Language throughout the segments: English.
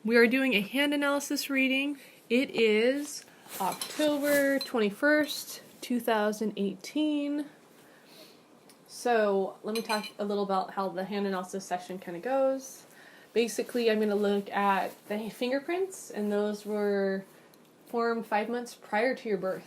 we are doing a hand analysis reading. It is October 21st, 2018. So let me talk a little about how the hand analysis session kind of goes. Basically, I'm going to look at the fingerprints, and those were formed 5 months prior to your birth.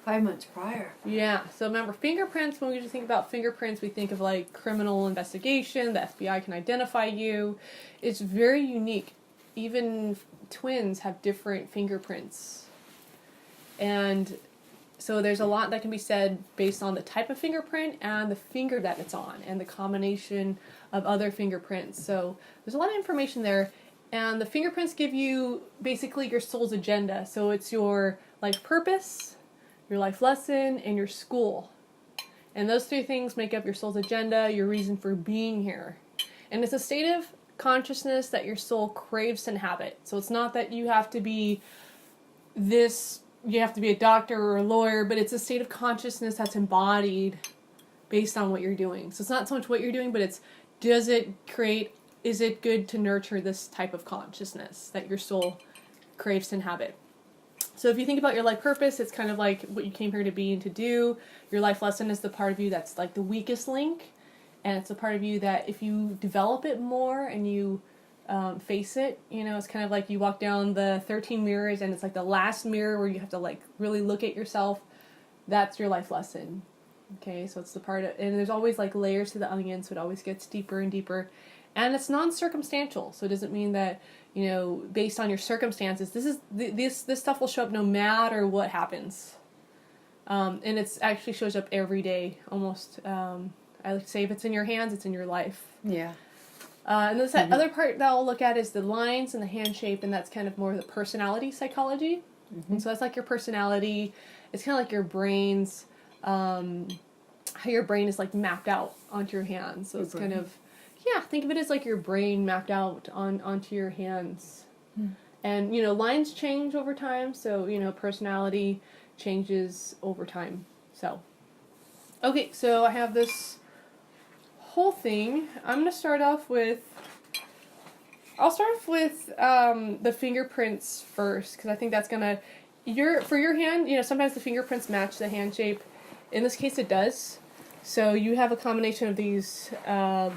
5 months prior. Yeah, so remember, fingerprints, when we just think about fingerprints, we think of like criminal investigation, the FBI can identify you. It's very unique. Even twins have different fingerprints. And so there's a lot that can be said based on the type of fingerprint and the finger that it's on and the combination of other fingerprints. So there's a lot of information there. And the fingerprints give you basically your soul's agenda. So it's your life purpose, your life lesson, and your school. And those three things make up your soul's agenda, your reason for being here. And it's a state of consciousness that your soul craves to inhabit. So it's not that you have to be you have to be a doctor or a lawyer, but it's a state of consciousness that's embodied based on what you're doing. So it's not so much what you're doing, but it's, is it good to nurture this type of consciousness that your soul craves to inhabit? So if you think about your life purpose, it's kind of like what you came here to be and to do. Your life lesson is the part of you that's like the weakest link. And it's a part of you that if you develop it more and you face it, it's kind of like you walk down the 13 mirrors and it's like the last mirror where you have to like really look at yourself. That's your life lesson. Okay, so it's the part of, and there's always like layers to the onion, so it always gets deeper and deeper. And it's non-circumstantial, so it doesn't mean that, based on your circumstances, this stuff will show up no matter what happens. And it's actually shows up every day, almost. I like to say if it's in your hands, it's in your life. Yeah. And this other part that I'll look at is the lines and the hand shape, and that's kind of more the personality psychology. Mm-hmm. And so that's like your personality. It's kind of like your brain's, how your brain is like mapped out onto your hands. So it's kind of, think of it as like your brain mapped out onto your hands. And, lines change over time, so, personality changes over time. So, okay, so I have this whole thing. I'm going to start off with, the fingerprints first, because I think that's going to, for your hand, sometimes the fingerprints match the hand shape. In this case, it does. So you have a combination of these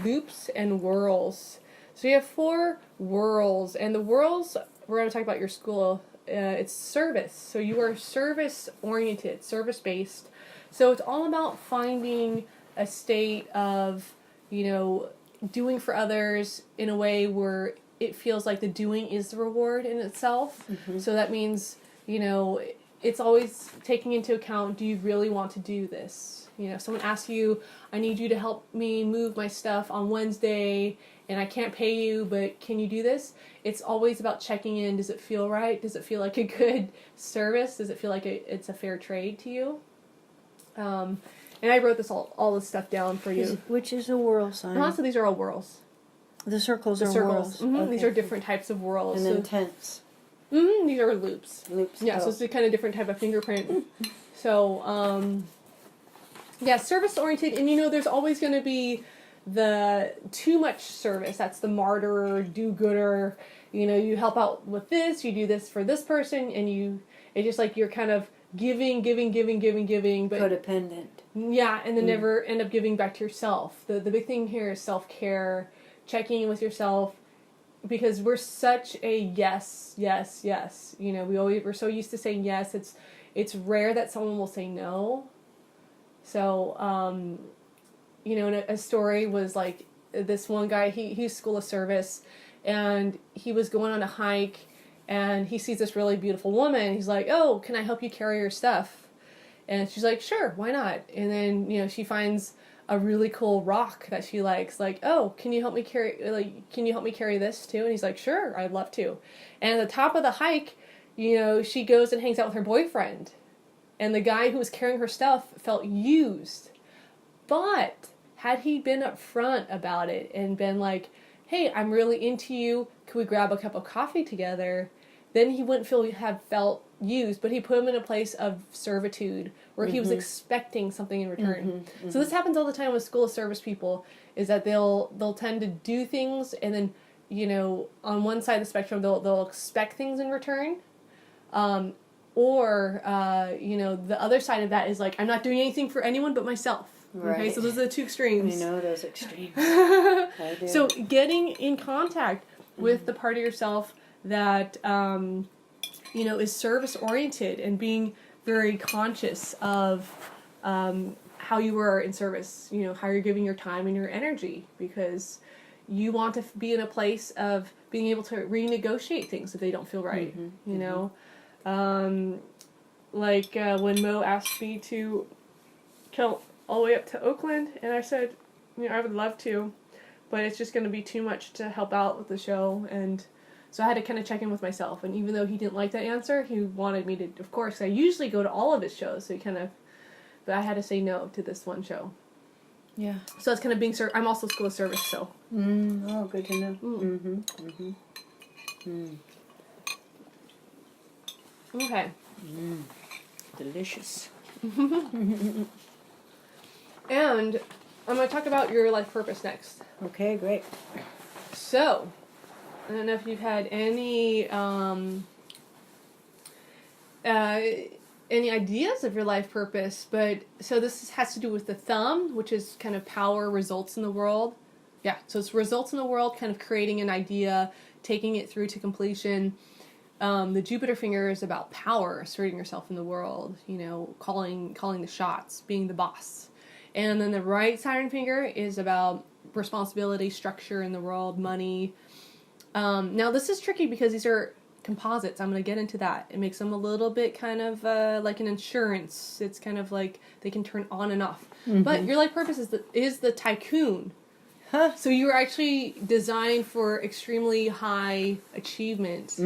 loops and whorls. So you have 4 whorls, and the whorls, we're going to talk about your school, it's service. So you are service-oriented, service-based. So it's all about finding a state of, doing for others in a way where it feels like the doing is the reward in itself. Mm-hmm. So that means, it's always taking into account, do you really want to do this? Someone asks you, I need you to help me move my stuff on Wednesday, and I can't pay you, but can you do this? It's always about checking in. Does it feel right? Does it feel like a good service? Does it feel like it's a fair trade to you? And I wrote all this stuff down for you. Which is a whorl sign? So these are all whorls. The circles are whorls. Mm-hmm. Okay. These are different types of whorls. And then tents. Mm-hmm. These are loops. Loops. Yeah, so it's a kind of different type of fingerprint. So, service-oriented. And, there's always going to be the too much service. That's the martyr, do-gooder. You help out with this, you do this for this person, and it's just like you're kind of giving, but codependent. Yeah, and then never end up giving back to yourself. The big thing here is self-care, checking in with yourself, because we're such a yes. We're so used to saying yes. It's rare that someone will say no. So, a story was like this one guy, he's school of service, and he was going on a hike, and he sees this really beautiful woman. He's like, oh, can I help you carry your stuff? And she's like, sure, why not? And then, she finds a really cool rock that she likes. Like, oh, can you help me carry this too? And he's like, sure, I'd love to. And at the top of the hike, she goes and hangs out with her boyfriend. And the guy who was carrying her stuff felt used. But had he been upfront about it and been like, hey, I'm really into you, can we grab a cup of coffee together? Then he wouldn't have felt used, but he put him in a place of servitude where he was expecting something in return. So this happens all the time with school of service people, is that they'll tend to do things and then on one side of the spectrum, they'll expect things in return. Or the other side of that is like, I'm not doing anything for anyone but myself. Right. Okay, so those are the two extremes. I know those extremes. I do. So getting in contact with the part of yourself that, is service-oriented and being very conscious of how you are in service, how you're giving your time and your energy, because you want to be in a place of being able to renegotiate things if they don't feel right, when Mo asked me to come all the way up to Oakland, and I said, I would love to, but it's just going to be too much to help out with the show, and so I had to kind of check in with myself, and even though he didn't like that answer, he wanted me to, of course, I usually go to all of his shows, so but I had to say no to this one show. Yeah. So it's kind of being I'm also school of service, so. Oh, good to know. Okay. Delicious. And I'm going to talk about your life purpose next. Okay, great. So, I don't know if you've had any ideas of your life purpose, but so this has to do with the thumb, which is kind of power, results in the world. Yeah, so it's results in the world, kind of creating an idea, taking it through to completion. The Jupiter finger is about power, asserting yourself in the world, calling the shots, being the boss. And then the right Saturn finger is about responsibility, structure in the world, money. Now this is tricky because these are composites. I'm going to get into that. It makes them a little bit kind of like an insurance. It's kind of like they can turn on and off. But your life purpose is the tycoon. Huh. So you were actually designed for extremely high achievement.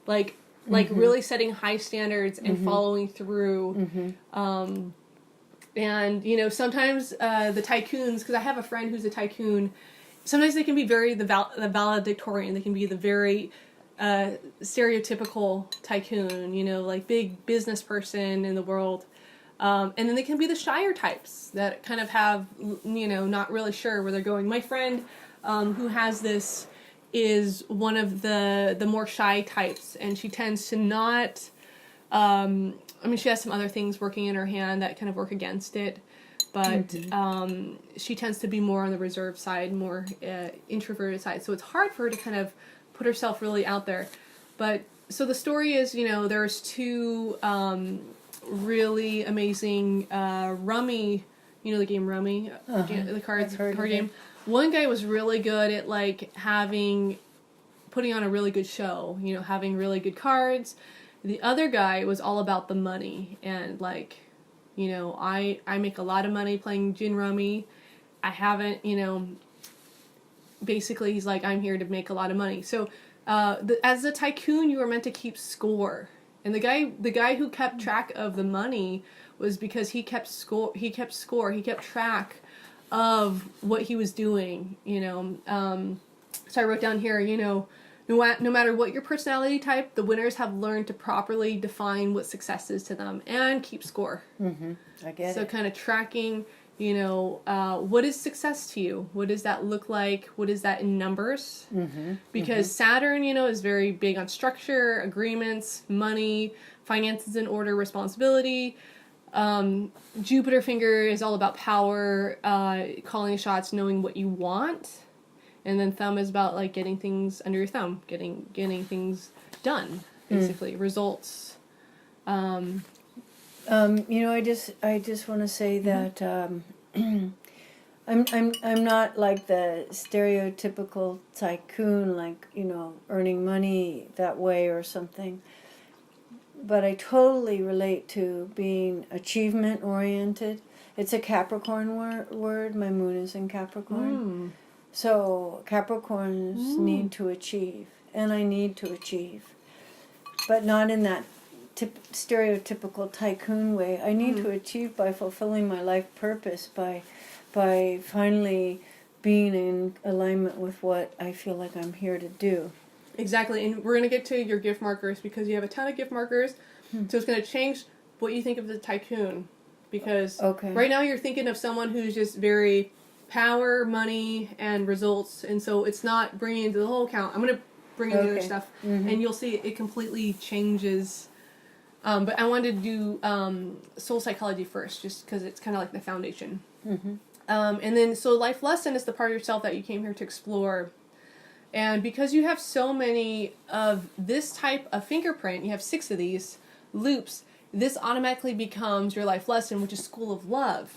Like really setting high standards and following through. And, sometimes the tycoons, because I have a friend who's a tycoon, sometimes they can be very the valedictorian. They can be the very stereotypical tycoon, like big business person in the world. And then they can be the shyer types that kind of have, not really sure where they're going. My friend who has this is one of the more shy types, and she tends to not... she has some other things working in her hand that kind of work against it, but she tends to be more on the reserved side, more introverted side. So it's hard for her to kind of put herself really out there. But so the story is, there's two really amazing rummy, the game Rummy, the card game. One guy was really good at putting on a really good show, having really good cards. The other guy was all about the money and I make a lot of money playing gin rummy. I haven't, basically he's like, I'm here to make a lot of money. So as a tycoon, you were meant to keep score. And the guy who kept track of the money was because he kept score, he kept track of what he was doing, So I wrote down here, no matter what your personality type, the winners have learned to properly define what success is to them and keep score. I get it. So kind of tracking, what is success to you? What does that look like? What is that in numbers? Because Saturn, is very big on structure, agreements, money, finances in order, responsibility. Jupiter finger is all about power, calling shots, knowing what you want. And then thumb is about getting things under your thumb, getting things done, basically results. I just want to say that I'm not like the stereotypical tycoon, earning money that way or something. But I totally relate to being achievement oriented. It's a Capricorn word. My moon is in Capricorn. So Capricorns need to achieve, and I need to achieve, but not in that stereotypical tycoon way. I need to achieve by fulfilling my life purpose, by finally being in alignment with what I feel like I'm here to do. Exactly, and we're going to get to your gift markers because you have a ton of gift markers, so it's going to change what you think of the tycoon, because right now you're thinking of someone who's just very power, money, and results. And so it's not bringing into the whole account. I'm going to bring in the other stuff. And you'll see it completely changes. But I wanted to do soul psychology first, just because it's kind of like the foundation. And then, so life lesson is the part of yourself that you came here to explore. And because you have so many of this type of fingerprint, you have 6 of these loops, this automatically becomes your life lesson, which is School of Love.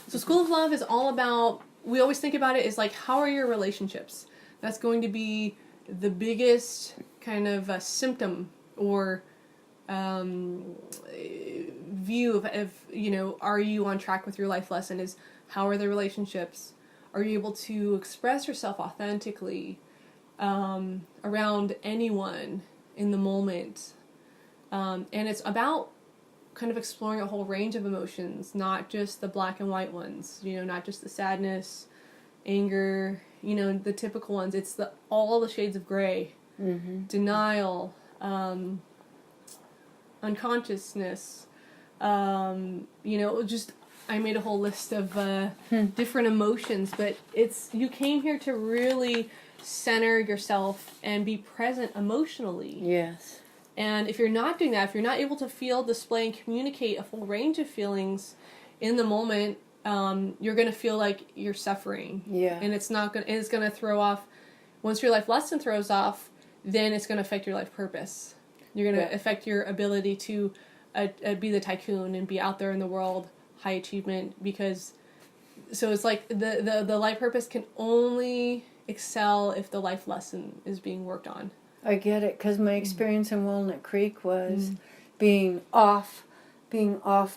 So School of Love is all about, we always think about it as like, how are your relationships? That's going to be the biggest kind of symptom or view of, you know, are you on track with your life lesson, is how are the relationships? Are you able to express yourself authentically around anyone in the moment? And it's about kind of exploring a whole range of emotions, not just the black and white ones, you know, not just the sadness, anger, you know, the typical ones. It's all the shades of gray, denial, unconsciousness, you know, just, I made a whole list of different emotions, but you came here to really center yourself and be present emotionally. Yes. And if you're not doing that, if you're not able to feel, display, and communicate a full range of feelings in the moment, you're going to feel like you're suffering. Yeah. And it's not going. It's going to throw off. Once your life lesson throws off, then it's going to affect your life purpose. You're going to affect your ability to be the tycoon and be out there in the world, high achievement. Because, so it's like the life purpose can only excel if the life lesson is being worked on. I get it, because my experience in Walnut Creek was being off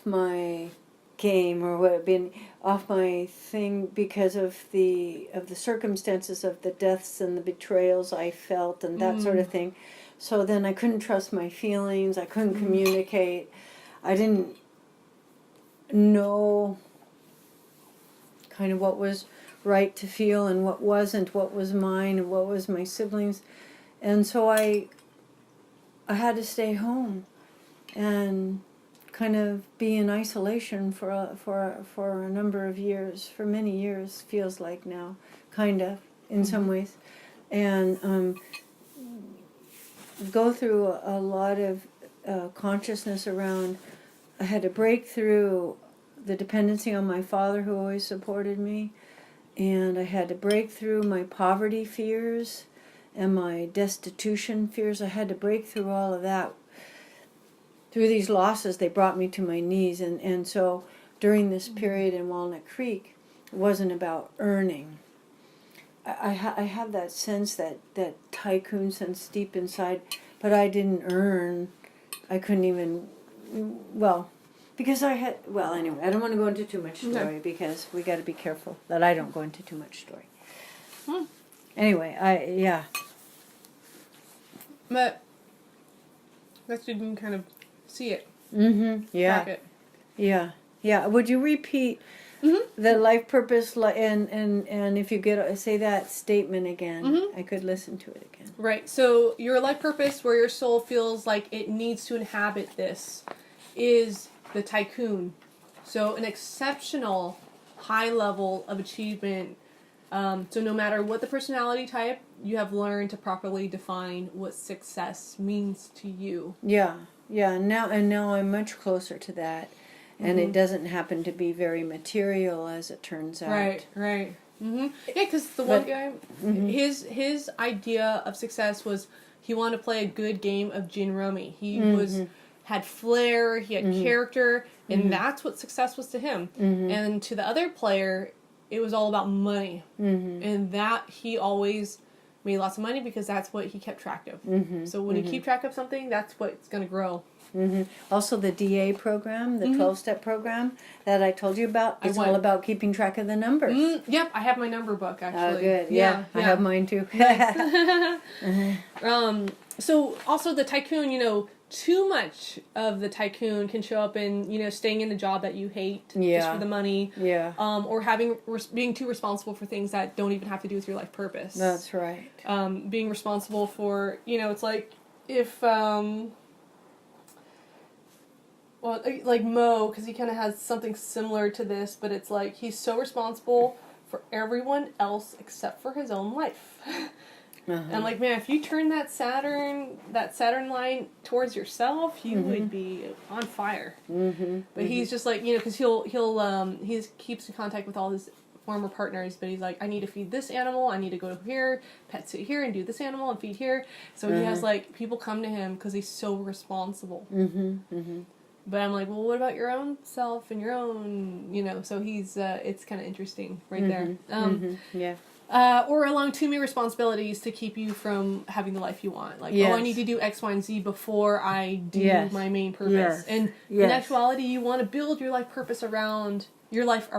my game, or what, being off my thing because of the circumstances of the deaths and the betrayals I felt and that sort of thing. So then I couldn't trust my feelings. I couldn't communicate. I didn't know kind of what was right to feel and what wasn't, what was mine and what was my siblings. And so I had to stay home and kind of be in isolation for a number of years, for many years, feels like now, kind of, in some ways. And go through a lot of consciousness around, I had to break through the dependency on my father, who always supported me, and I had to break through my poverty fears and my destitution fears. I had to break through all of that. Through these losses, they brought me to my knees. And so during this period in Walnut Creek, it wasn't about earning. I have that sense, that tycoon sense deep inside, but I didn't earn. I couldn't even, because I had, anyway, I don't want to go into too much story, because we got to be careful that I don't go into too much story. Anyway, But that's you can kind of see it. Yeah. Track it. Yeah. Would you repeat the life purpose, and if you say that statement again, I could listen to it again. Right. So your life purpose, where your soul feels like it needs to inhabit this, is the tycoon. So an exceptional high level of achievement. So no matter what the personality type, you have learned to properly define what success means to you. Yeah. Now I'm much closer to that, and it doesn't happen to be very material, as it turns out. Right. Yeah, because the one guy, his idea of success was he wanted to play a good game of gin rummy. He had flair, he had character, and that's what success was to him. And to the other player, it was all about money. And that he always made lots of money because that's what he kept track of. So when you keep track of something, that's what's going to grow. Also, the DA program, the 12-step program that I told you about, it's all about keeping track of the numbers. Yep, I have my number book, actually. Oh, good. Yeah. I have mine, too. So, also the tycoon, too much of the tycoon can show up in, staying in a job that you hate just for the money. Yeah. Or being too responsible for things that don't even have to do with your life purpose. That's right. Being responsible for, it's like if, like Mo, because he kind of has something similar to this, but it's like he's so responsible for everyone else except for his own life. And like, man, if you turn that Saturn line towards yourself, you would be on fire. But he's just like, because he keeps in contact with all his former partners, but he's like, I need to feed this animal, I need to go here, pet sit here, and do this animal and feed here. So he has like people come to him because he's so responsible. But I'm like, well, what about your own self and your own, so he's, it's kind of interesting right there. Yeah. Or allowing too many responsibilities to keep you from having the life you want. Like, I need to do X, Y, and Z before I do my main purpose. And in actuality, you want to build your life purpose around your life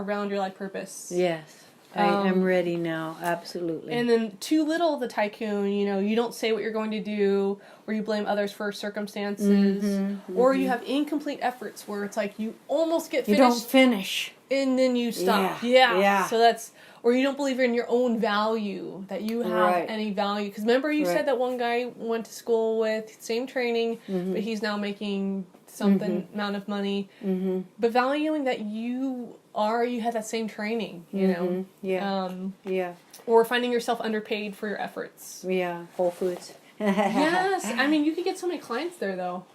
purpose. Yes. I'm ready now. Absolutely. And then too little of the tycoon, you don't say what you're going to do, or you blame others for circumstances, or you have incomplete efforts where it's like you almost get finished. You don't finish. And then you stop. Yeah. So that's, or you don't believe in your own value, that you have any value. Because remember you said that one guy went to school with same training, but he's now making something amount of money. But valuing that you had that same training, or finding yourself underpaid for your efforts. Yeah, Whole Foods. Yes, I mean, you could get so many clients there, though.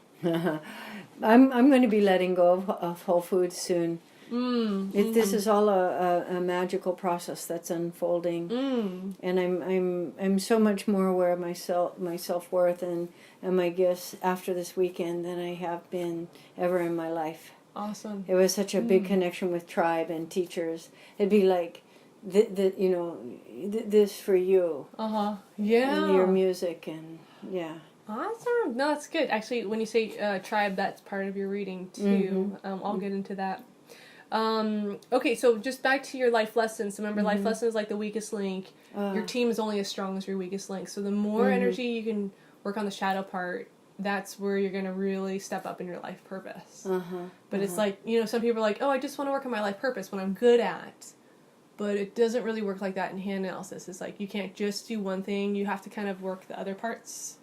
I'm going to be letting go of Whole Foods soon. This is all a magical process that's unfolding, and I'm so much more aware of my self-worth and my gifts after this weekend than I have been ever in my life. Awesome. It was such a big connection with tribe and teachers. It'd be like, this for you. Yeah. And your music and Awesome. No, that's good. Actually, when you say tribe, that's part of your reading too. I'll get into that. Okay, so just back to your life lessons. Remember, life lesson is like the weakest link. Your team is only as strong as your weakest link. So the more energy you can work on the shadow part, that's where you're going to really step up in your life purpose. But it's like, some people are like, oh, I just want to work on my life purpose, what I'm good at. But it doesn't really work like that in hand analysis. It's like you can't just do one thing. You have to kind of work the other parts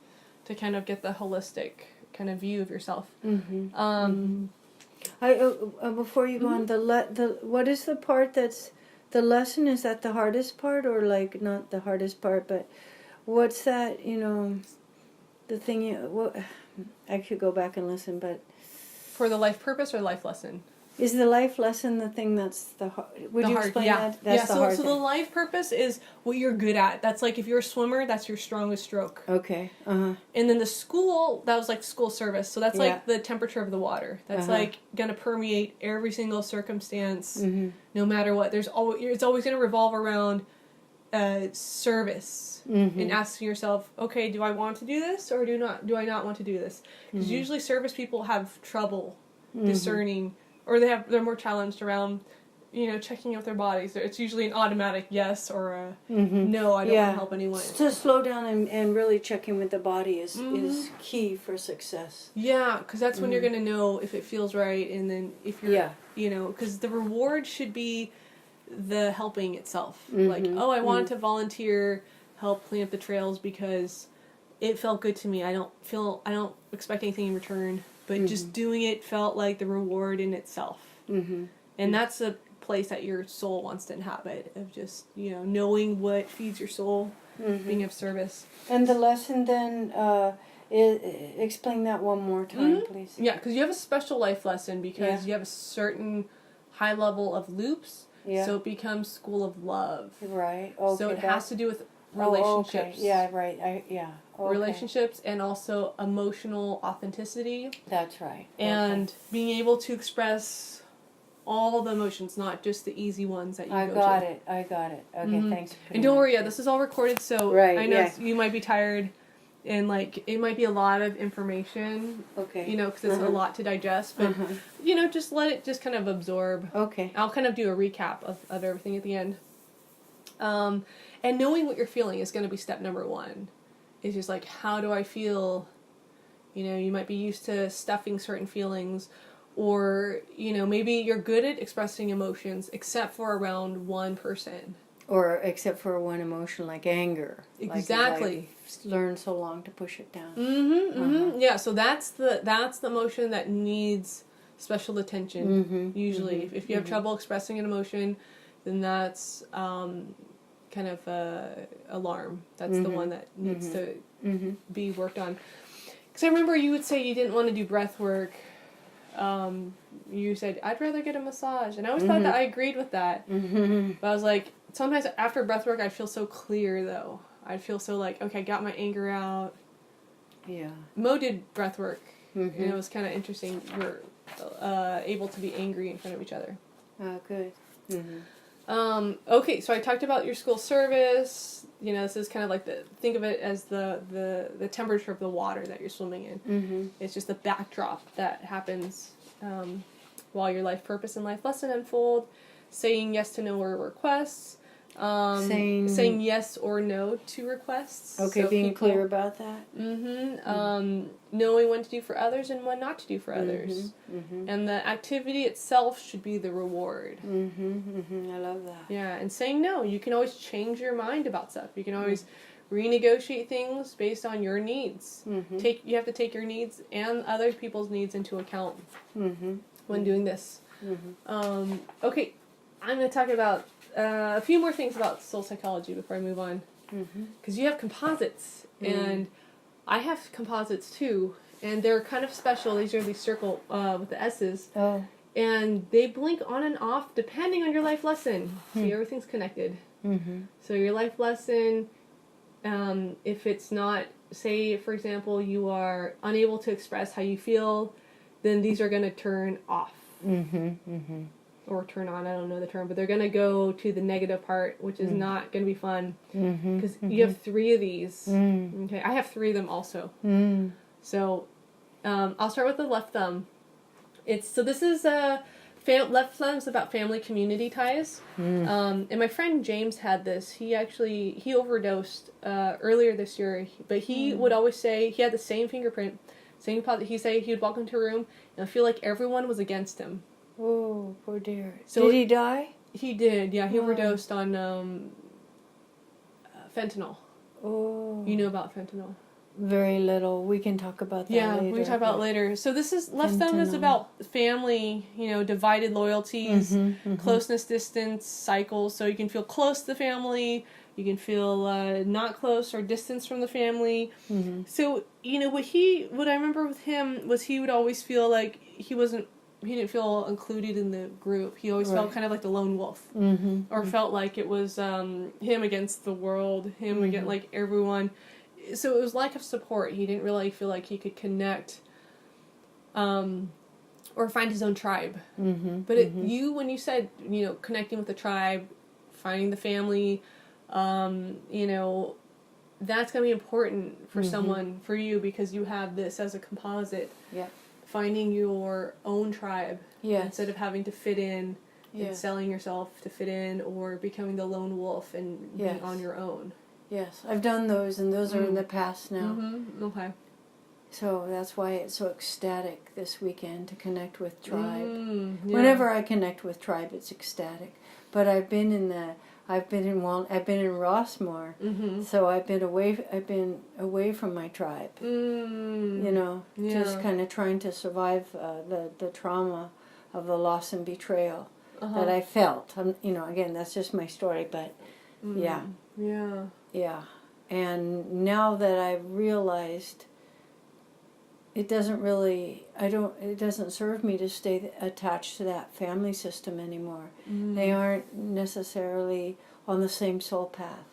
to kind of get the holistic kind of view of yourself. Before you go on, what is the part that's the lesson? Is that the hardest part, or like not the hardest part, but what's that? The thing. I could go back and listen, but for the life purpose or life lesson. Is the life lesson the thing that's the hard? Would you explain that? That's the hard thing. So the life purpose is what you're good at. That's like if you're a swimmer, that's your strongest stroke. Okay. And then the school, that was like school service. So that's like the temperature of the water. That's like going to permeate every single circumstance, no matter what. It's always going to revolve around service and asking yourself, okay, do I want to do this or do I not want to do this? Because usually service people have trouble discerning. Or they're more challenged around, checking out their bodies. It's usually an automatic yes or a no, I don't want to help anyone. To slow down and really checking with the body is key for success. Yeah, because that's when you're going to know if it feels right, and then if you're, because the reward should be the helping itself. Like, oh, I wanted to volunteer, help clean up the trails because it felt good to me. I don't expect anything in return. But just doing it felt like the reward in itself. And that's a place that your soul wants to inhabit, of just, knowing what feeds your soul, being of service. And the lesson then, explain that one more time, please. Yeah, because you have a special life lesson because you have a certain high level of loops. Yeah. So it becomes school of love. Right. Okay. So it has to do with relationships. Oh, okay. Yeah, right. Okay. Relationships and also emotional authenticity. That's right. And being able to express all the emotions, not just the easy ones that you go to. I got it. Okay, thanks. And don't worry, this is all recorded, so I know you might be tired, and it might be a lot of information. Okay. Because it's a lot to digest, but just let it just kind of absorb. Okay. I'll kind of do a recap of everything at the end. And knowing what you're feeling is going to be step number 1. It's just like, how do I feel? You might be used to stuffing certain feelings, or, maybe you're good at expressing emotions except for around one person. Or except for one emotion like anger. Exactly. Like learned so long to push it down. Yeah, so that's the emotion that needs special attention, usually. If you have trouble expressing an emotion, then that's kind of alarm. That's the one that needs to be worked on. Because I remember you would say you didn't want to do breath work. You said, I'd rather get a massage. And I always thought that I agreed with that. But I was like, sometimes after breath work, I'd feel so clear, though. I'd feel so like, okay, I got my anger out. Yeah. Mo did breath work. And it was kind of interesting. We're able to be angry in front of each other. Oh, good. Okay, so I talked about your school service. You know, this is kind of like think of it as the temperature of the water that you're swimming in. It's just the backdrop that happens while your life purpose and life lesson unfold. Saying yes to no requests. Saying yes or no to requests. Okay, so being clear about that. Knowing when to do for others and when not to do for others. And the activity itself should be the reward. I love that. Yeah, and saying no. You can always change your mind about stuff. You can always renegotiate things based on your needs. You have to take your needs and other people's needs into account when doing this. Okay, I'm going to talk about a few more things about soul psychology before I move on. Because you have composites, and I have composites too, and they're kind of special. These are these circle with the S's. Oh. And they blink on and off depending on your life lesson. See, everything's connected. So your life lesson, if it's not, say, for example, you are unable to express how you feel, then these are going to turn off. Or turn on, I don't know the term, but they're going to go to the negative part, which is not going to be fun. Because you have 3 of these. Okay, I have 3 of them also. So I'll start with the left thumb. This is left thumb's about family community ties. And my friend James had this. He overdosed earlier this year, but he would always say he had the same fingerprint, same positive. He would walk into a room and feel like everyone was against him. Oh, poor dear. So did he die? He did, yeah. He overdosed on fentanyl. Oh. You know about fentanyl? Very little. We can talk about that later. Yeah, we can talk about it later. So this is, left thumb is about family, divided loyalties, closeness, distance, cycles. So you can feel close to the family, you can feel not close or distance from the family. So, what I remember with him was he would always feel like he didn't feel included in the group. He always felt kind of like the lone wolf. Or felt like it was him against the world, him against like everyone. So it was lack of support. He didn't really feel like he could connect or find his own tribe. But when you said, connecting with the tribe, finding the family, that's going to be important for someone, for you, because you have this as a composite. Yeah. Finding your own tribe instead of having to fit in and selling yourself to fit in, or becoming the lone wolf and being on your own. Yes, I've done those, and those are in the past now. Okay. So that's why it's so ecstatic this weekend to connect with tribe. Whenever I connect with tribe, it's ecstatic. But I've been in Rossmore, so I've been away from my tribe. Just kind of trying to survive the trauma of the loss and betrayal that I felt. Again, that's just my story, but yeah. And now that I've realized it doesn't serve me to stay attached to that family system anymore. They aren't necessarily on the same soul path.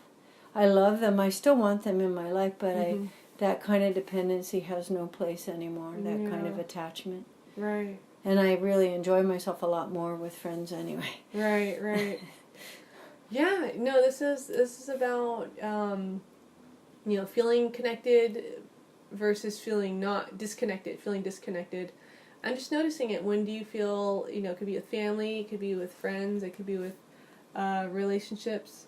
I love them. I still want them in my life, but that kind of dependency has no place anymore, that kind of attachment. Right. And I really enjoy myself a lot more with friends anyway. Right. Yeah, no, this is about, feeling connected versus feeling disconnected. I'm just noticing it. When do you feel, it could be with family, it could be with friends, it could be with relationships.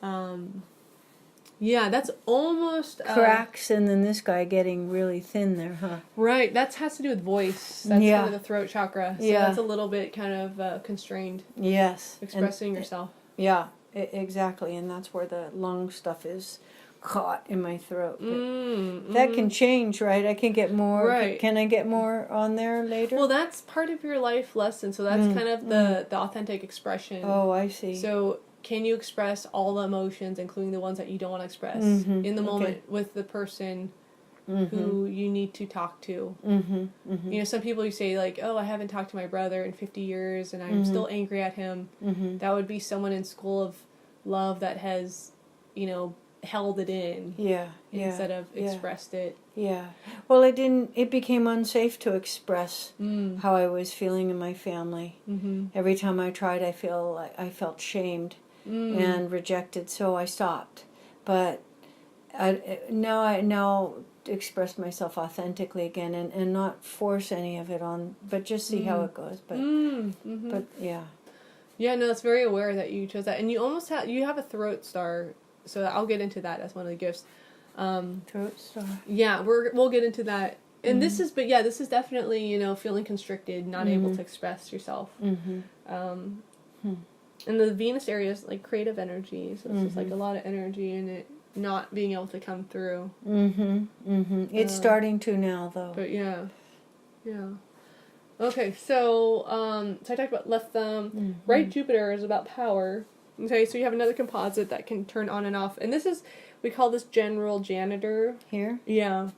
That's almost... cracks, and then this guy getting really thin there, huh? Right, that has to do with voice. That's kind of the throat chakra. So that's a little bit kind of constrained. Yes. Expressing yourself. Yeah, exactly, and that's where the lung stuff is. caught in my throat. But Mm-hmm. that can change, right? I can get more. Right. Can I get more on there later? Well, that's part of your life lesson. So that's kind of the authentic expression. Oh, I see. So can you express all the emotions, including the ones that you don't want to express, in the moment with the person who you need to talk to? You know, some people you say like, oh, I haven't talked to my brother in 50 years and I'm still angry at him. That would be someone in school of love that has, you know, held it in instead of expressed it. Yeah. Well, it became unsafe to express how I was feeling in my family. Every time I tried, I felt shamed and rejected, so I stopped. But I now express myself authentically again and not force any of it on, but just see how it goes. But but yeah. Yeah, no, it's very aware that you chose that. And you almost have a throat star, so I'll get into that as one of the gifts. Throat star. Yeah, we'll get into that. And this is definitely, you know, feeling constricted, not able to express yourself. And the Venus area is like creative energy, so it's just like a lot of energy in it not being able to come through. It's starting to now, though. But yeah. Okay, so I talked about left thumb. Right Jupiter is about power. Okay, so you have another composite that can turn on and off, and we call this general janitor. Here? Yeah.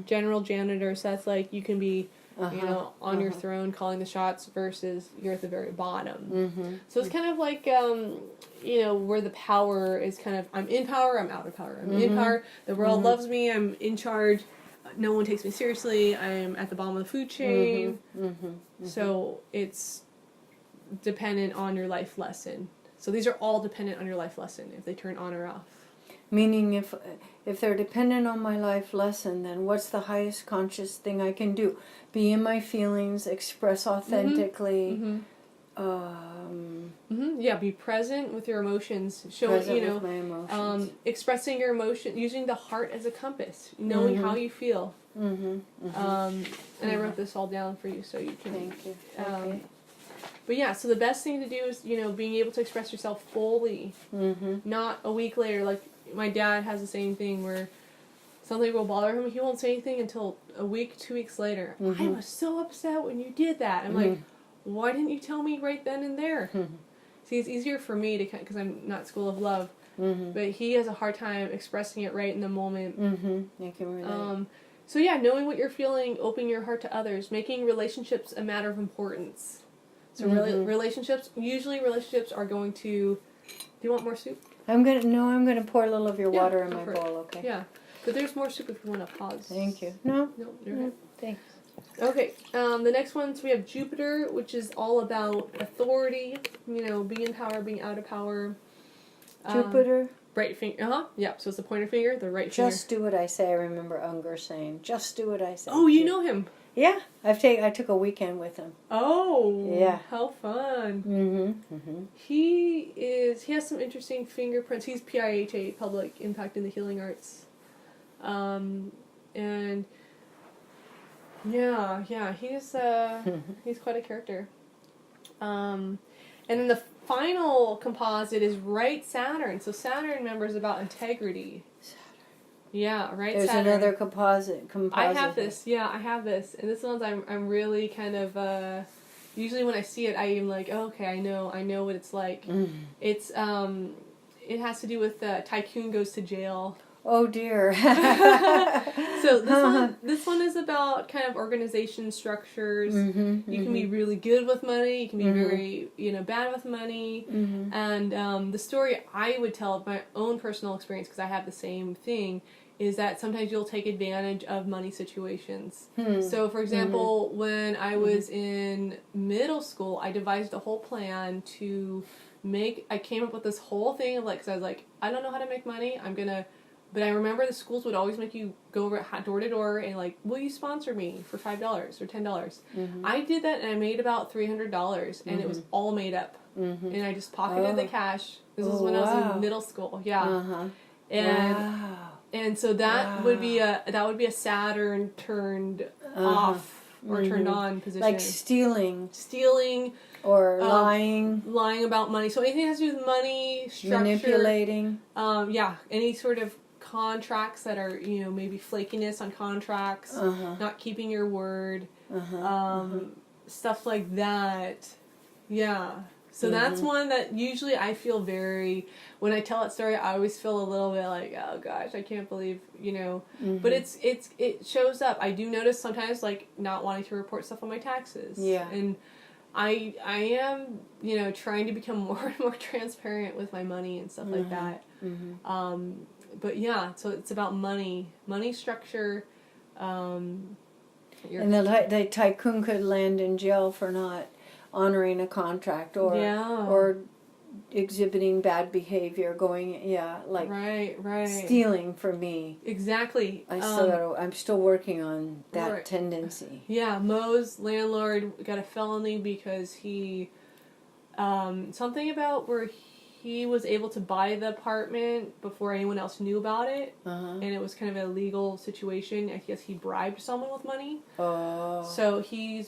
General janitor. So that's like you can be, you know, on your throne calling the shots versus you're at the very bottom. So it's kind of like, you know, where the power is kind of, I'm in power, I'm out of power. I'm in power, the world loves me, I'm in charge, no one takes me seriously, I'm at the bottom of the food chain. So it's dependent on your life lesson. So these are all dependent on your life lesson if they turn on or off. Meaning if they're dependent on my life lesson, then what's the highest conscious thing I can do? Be in my feelings, express authentically. Yeah, be present with your emotions. Present with my emotions. Expressing your emotion, using the heart as a compass, knowing how you feel. And I wrote this all down for you so you can. Thank you. Okay. But yeah, so the best thing to do is, you know, being able to express yourself fully, not a week later. Like my dad has the same thing where something will bother him, he won't say anything until a week, 2 weeks later. I was so upset when you did that. I'm like, why didn't you tell me right then and there? See, it's easier for me to, because I'm not school of love, but he has a hard time expressing it right in the moment. I can relate. So yeah, knowing what you're feeling, opening your heart to others, making relationships a matter of importance. So relationships are going to. Do you want more soup? I'm gonna pour a little of your water in my for it. bowl. Okay. Yeah, but there's more soup if you want to pause. Thank you. No, you're good. Thanks. Okay. The next one, so we have Jupiter, which is all about authority. You know, being in power, being out of power. Jupiter. Right finger. Yeah. So it's the pointer finger, the right Just do what I say. I remember Unger saying, "Just do what I say." Oh, you know him. Yeah, I took a weekend with him. Oh, yeah, how fun! He has some interesting fingerprints. He's PIHA, Public Impact in the Healing Arts, and he's quite a character. And then the final composite is right Saturn. So Saturn, remember, is about integrity. Yeah, right. There's Saturn. another composite. I have this. Yeah, I have this, and this one's I'm really kind of. Usually when I see it, I am like, oh, okay, I know what it's like. It's it has to do with tycoon goes to jail. Oh dear. So this one is about kind of organization structures. You can be really good with money. You can be very bad with money. And the story I would tell of my own personal experience, because I have the same thing, is that sometimes you'll take advantage of money situations. So, for example, when I was in middle school, I devised a whole plan to I came up with this whole thing of because I was like, I don't know how to make money. But I remember the schools would always make you go door to door and will you sponsor me for $5 or $10? I did that and I made about $300 and it was all made up. And I just pocketed the cash. This was when I was in middle school. Yeah. And so that would be a Saturn turned off or turned on position. Like stealing. Or lying about money. So anything that has to do with money, structure. Manipulating. Any sort of contracts that are, maybe flakiness on contracts, not keeping your word, stuff like that. Yeah. So that's one that usually I feel when I tell that story, I always feel a little bit like, oh gosh, I can't believe, but it shows up. I do notice sometimes like not wanting to report stuff on my taxes. Yeah. And I am, trying to become more and more transparent with my money and stuff like that. But yeah, so it's about money structure. And the tycoon could land in jail for not honoring a contract or exhibiting bad behavior, right. Stealing for me. Exactly. I'm still working on that tendency. Yeah, Mo's landlord got a felony because he something about where he was able to buy the apartment before anyone else knew about it, and it was kind of a legal situation. I guess he bribed someone with money. Oh. So he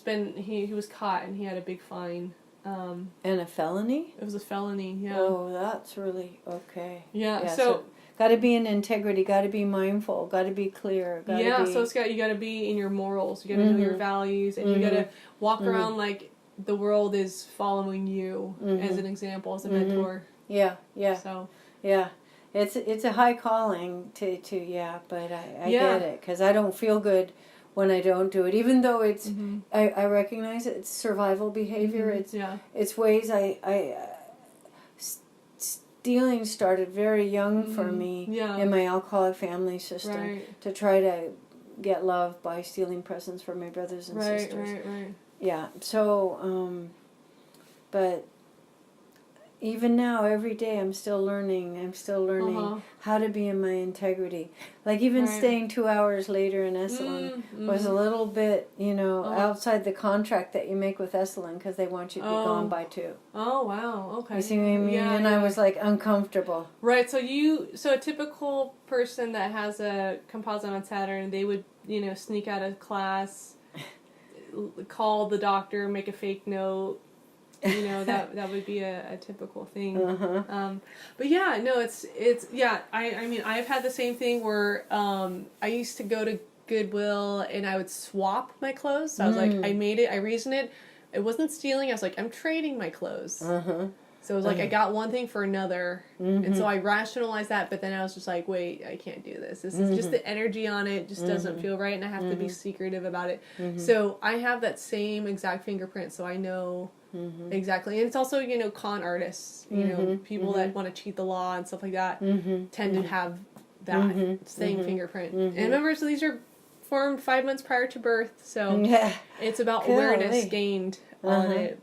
was caught and he had a big fine. And a felony? It was a felony, yeah. Oh, that's really okay. Yeah, so got to be in integrity, got to be mindful, got to be clear. So you got to be in your morals, you got to know your values, and you got to walk around like the world is following you as an example, as a mentor. Yeah. So yeah, it's a high calling to but I get it because I don't feel good when I don't do it, even though it's I recognize it's survival behavior. It's ways stealing started very young for me in my alcoholic family system to try to get love by stealing presents from my brothers and sisters. Right. Yeah. So, but even now, every day, I'm still learning how to be in my integrity. Like even staying 2 hours later in Esalen was a little bit, outside the contract that you make with Esalen because they want you to be gone by 2. Oh, wow. Okay. You see what I mean? And I was like uncomfortable. Right. So a typical person that has a composite on Saturn, they would, sneak out of class, call the doctor, make a fake note. That would be a typical thing. But yeah, no, it's I mean, I've had the same thing where I used to go to Goodwill and I would swap my clothes. So I was like, I reasoned it. It wasn't stealing. I was like, I'm trading my clothes. So it was like I got one thing for another, and so I rationalized that. But then I was just like, wait, I can't do this. This is just the energy on it just doesn't feel right, and I have to be secretive about it. So I have that same exact fingerprint, so I know exactly. And it's also con artists, people that want to cheat the law and stuff like that tend to have that same fingerprint. And remember, so these are formed 5 months prior to birth, so it's about awareness gained on it.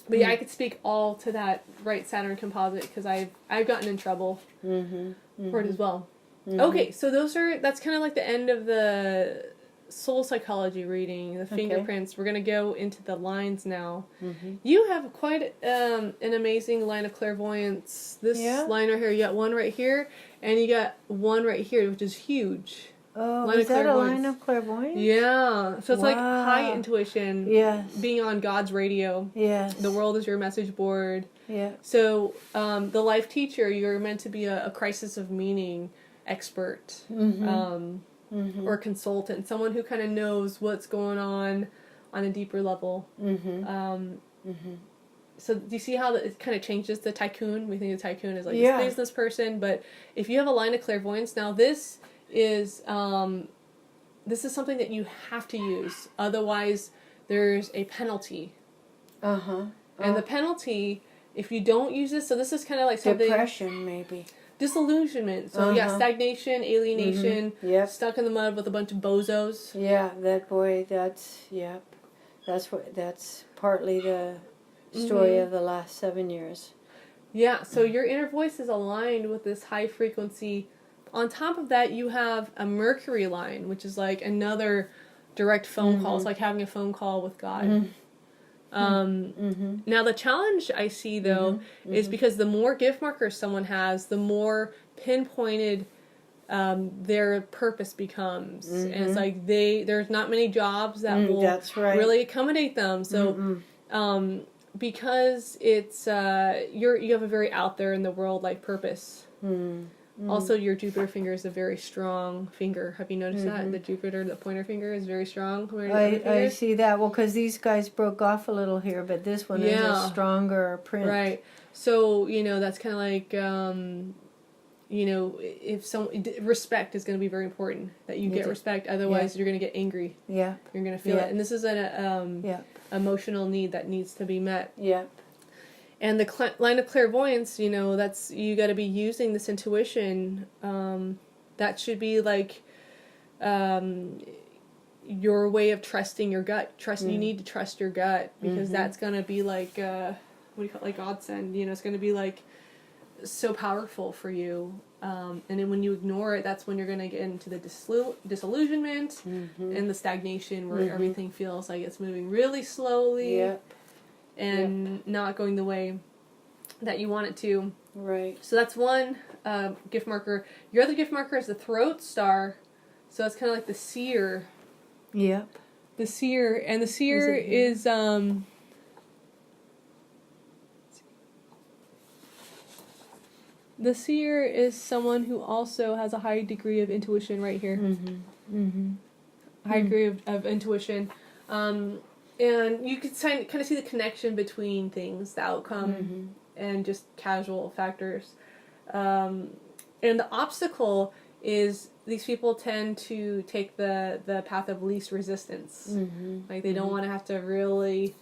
But yeah, I could speak all to that right Saturn composite because I've gotten in trouble for it as well. Okay, so that's kind of like the end of the soul psychology reading, the fingerprints. We're going to go into the lines now. You have quite an amazing line of clairvoyance. This line right here, you got one right here, and you got one right here, which is huge. Oh, is that a line of clairvoyance? Yeah. So it's like high intuition. Yes. Being on God's radio. Yes. The world is your message board. Yeah. So the life teacher, you're meant to be a crisis of meaning expert. Or consultant. Someone who kind of knows what's going on a deeper level. So do you see how it kind of changes the tycoon? We think the tycoon is like this business person, but if you have a line of clairvoyance, now this is something that you have to use. Otherwise, there's a penalty. And the penalty, if you don't use this, so this is kind of like something... Depression, maybe. Disillusionment. So, stagnation, alienation, stuck in the mud with a bunch of bozos. Yeah, that boy, that's partly the story of the last 7 years. Yeah, so your inner voice is aligned with this high frequency. On top of that, you have a Mercury line, which is like another direct phone call. It's like having a phone call with God. Now, the challenge I see, though, is because the more gift markers someone has, the more pinpointed their purpose becomes. And it's like there's not many jobs that will really accommodate them. So because it's you have a very out there in the world like purpose. Also, your Jupiter finger is a very strong finger. Have you noticed that? The Jupiter, the pointer finger, is very strong compared to the other I fingers? see that. Well, because these guys broke off a little here, but this one is a stronger print. Right. So, that's kind of like, if respect is going to be very important, that you get respect. Otherwise, you're going to get angry. Yeah. You're going to feel it. And this is an emotional need that needs to be met. Yeah. And the line of clairvoyance, that's, you got to be using this intuition. That should be like your way of trusting your gut. You need to trust your gut, because that's going to be like, what do you call it? Like godsend. It's going to be like so powerful for you. And then when you ignore it, that's when you're going to get into the disillusionment and the stagnation, where everything feels like it's moving really slowly. Yep. And not going the way that you want it to. Right. So that's one gift marker. Your other gift marker is the throat star. So that's kind of like the seer. Yep. The seer. And the seer is the seer is someone who also has a high degree of intuition right here. High degree of intuition. And you could kind of see the connection between things, the outcome, and just casual factors. And the obstacle is these people tend to take the path of least resistance. Like they don't want to have to really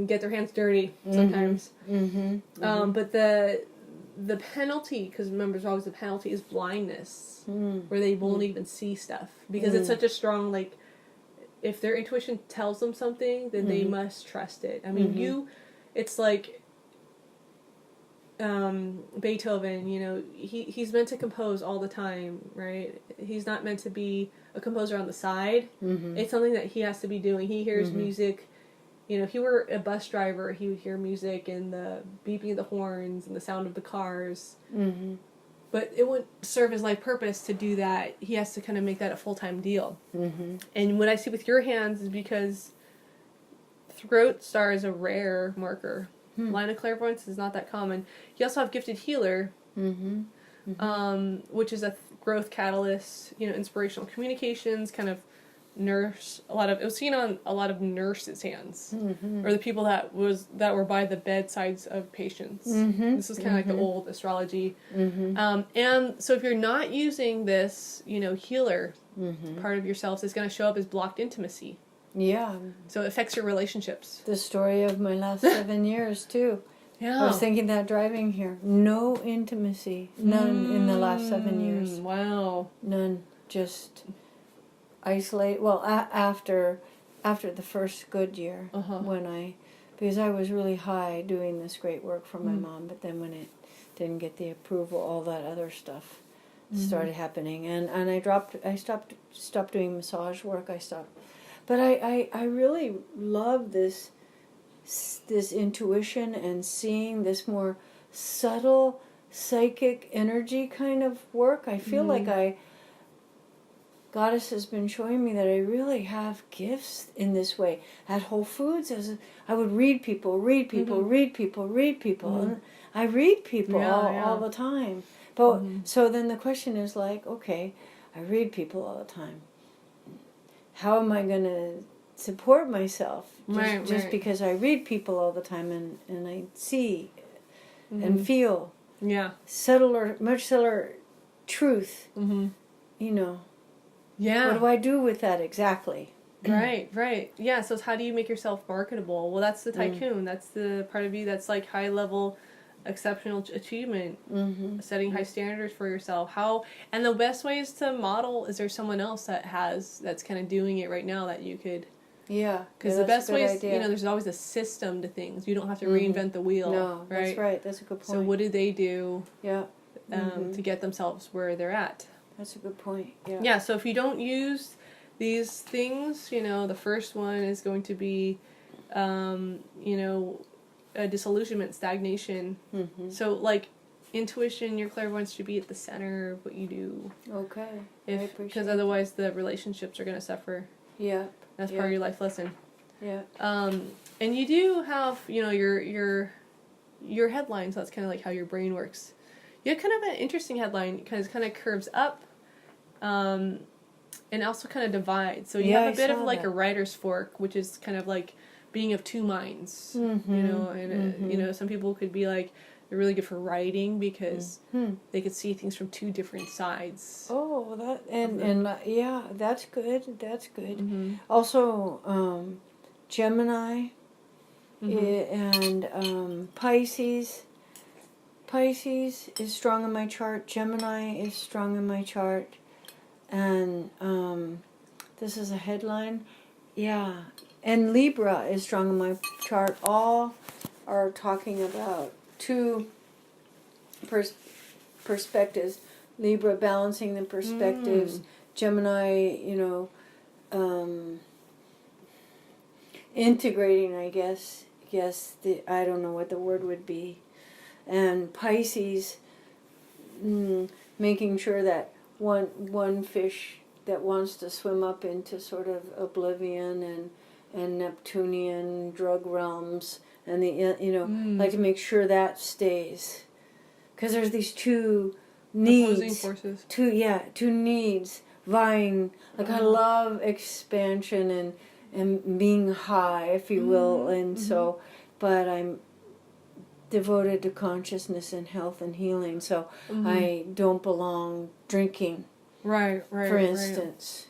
get their hands dirty sometimes. But the penalty, because remember, there's always a penalty, is blindness, where they won't even see stuff, because it's such a strong, like, if their intuition tells them something, then they must trust it. I mean, it's like Beethoven, he's meant to compose all the time, right? He's not meant to be a composer on the side. It's something that he has to be doing. He hears music. If he were a bus driver, he would hear music and the beeping of the horns and the sound of the cars. But it wouldn't serve his life purpose to do that. He has to kind of make that a full-time deal. And what I see with your hands is because throat star is a rare marker. Line of clairvoyance is not that common. You also have gifted healer, which is a growth catalyst, inspirational communications, kind of nurse. It was seen on a lot of nurses' hands, or the people that were by the bedsides of patients. This is kind of like the old astrology. And so if you're not using this, healer part of yourself, it's going to show up as blocked intimacy. Yeah. So it affects your relationships. The story of my last 7 years too. Yeah. I was thinking that driving here, no intimacy, none in the last 7 years. Wow. None. Just isolate. Well, after the first good year, because I was really high doing this great work for my mom, but then when it didn't get the approval, all that other stuff started happening, and I stopped doing massage work. I stopped, but I really love this intuition and seeing this more subtle psychic energy kind of work. I feel like Goddess has been showing me that I really have gifts in this way. At Whole Foods, I would read people, and I read people all the time. But so then the question is like, okay, I read people all the time. How am I going to support myself just because I read people all the time and I see and feel much subtler truth, Yeah. What do I do with that exactly? Right. Yeah, so it's how do you make yourself marketable? Well, that's the tycoon. That's the part of you that's like high level, exceptional achievement, setting high standards for yourself. And the best way is to model, is there someone else that's kind of doing it right now that you could... Yeah. Because the best way is, there's always a system to things. You don't have to reinvent the wheel. No, right? That's right. That's a good point. So what do they do to get themselves where they're at? That's a good point. Yeah. Yeah, so if you don't use these things, the first one is going to be, a disillusionment, stagnation. So, like, intuition, your clairvoyance should be at the center of what you do. Okay. Because otherwise the relationships are going to suffer. Yeah. That's part of your life lesson. Yeah. And you do have, your headlines. That's kind of like how your brain works. You have kind of an interesting headline because it kind of curves up, and also kind of divides. So you have a bit of like a writer's fork, which is kind of like being of two minds. Mm-hmm. You know, and you know, some people could be like they're really good for writing because they could see things from two different sides. Oh, that and yeah, that's good. That's good. Mm-hmm. Also, Gemini and Pisces. Pisces is strong in my chart. Gemini is strong in my chart. And this is a headline. Yeah. And Libra is strong in my chart. All are talking about two perspectives. Libra balancing the perspectives. Gemini, integrating, I guess. I don't know what the word would be. And Pisces, making sure that one fish that wants to swim up into sort of oblivion and Neptunian drug realms, and like to make sure that stays, because there's these two needs, opposing forces. Two needs vying. Like I love expansion and being high, if you will, and so, but I'm devoted to consciousness and health and healing, so I don't belong drinking. Right. For instance.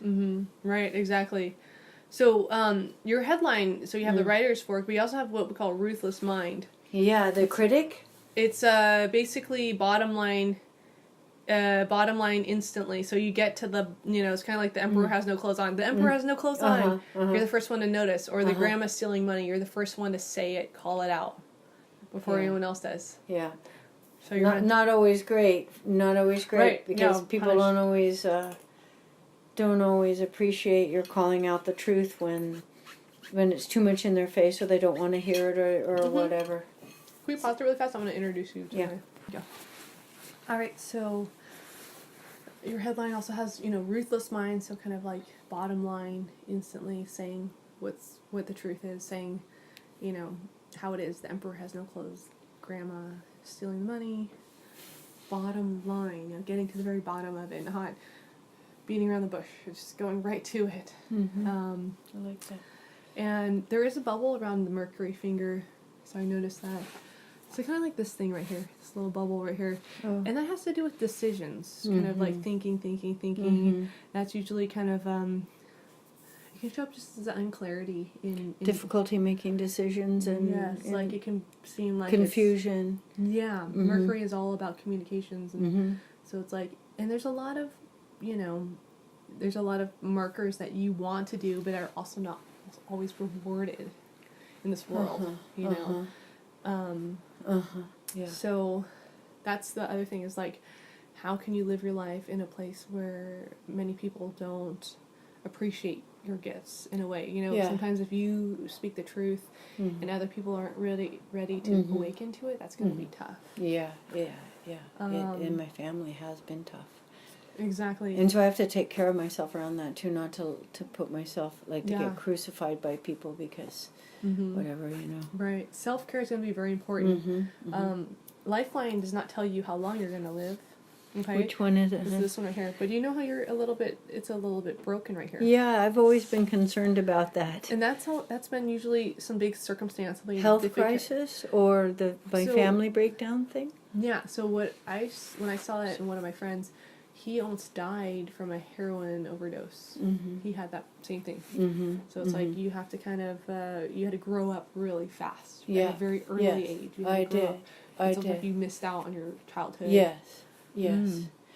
Right, exactly. So, your headline, so you have the writer's fork, but you also have what we call ruthless mind. Yeah, the critic? It's basically bottom line instantly. So you get to the, it's kind of like the emperor has no clothes on. The emperor has no clothes on. You're the first one to notice. Or the grandma's stealing money. You're the first one to say it, call it out, before anyone else does. Yeah. So you're not always great. Not always great. Right. Because people don't always appreciate your calling out the truth when it's too much in their face, or they don't want to hear it, or whatever. Can we pause it really fast? I'm going to introduce you to Yeah. All right, so your headline also has, ruthless mind, so kind of like bottom line, instantly saying what the truth is, saying, how it is. The emperor has no clothes. Grandma stealing the money. Bottom line, getting to the very bottom of it, not beating around the bush, just going right to it. I like that. And there is a bubble around the Mercury finger, so I noticed that. So kind of like this thing right here, this little bubble right here. Oh. And that has to do with decisions, kind of like thinking. That's usually kind of, it can show up just as unclarity in difficulty making decisions, and like it can seem like confusion. Mercury is all about communications, and so it's like, and there's a lot of, there's a lot of markers that you want to do, but are also not always rewarded in this world, So that's the other thing, is like, how can you live your life in a place where many people don't appreciate your gifts in a way? Sometimes if you speak the truth and other people aren't really ready to awaken to it, that's going to be tough. Yeah. And my family has been tough. Exactly. And so I have to take care of myself around that too, not to put myself, to get crucified by people because whatever, Right. Self-care is going to be very important. Lifeline does not tell you how long you're going to live. Okay. Which one is it? It's this one right here. But you know how it's a little bit broken right here. Yeah, I've always been concerned about that. And that's been usually some big circumstance. Health crisis or my family breakdown thing? Yeah, so when I saw it in one of my friends, he almost died from a heroin overdose. He had that same thing. So it's like you have to kind of, you had to grow up really fast. At a very early age. I did. It's like you missed out on your childhood. Yes.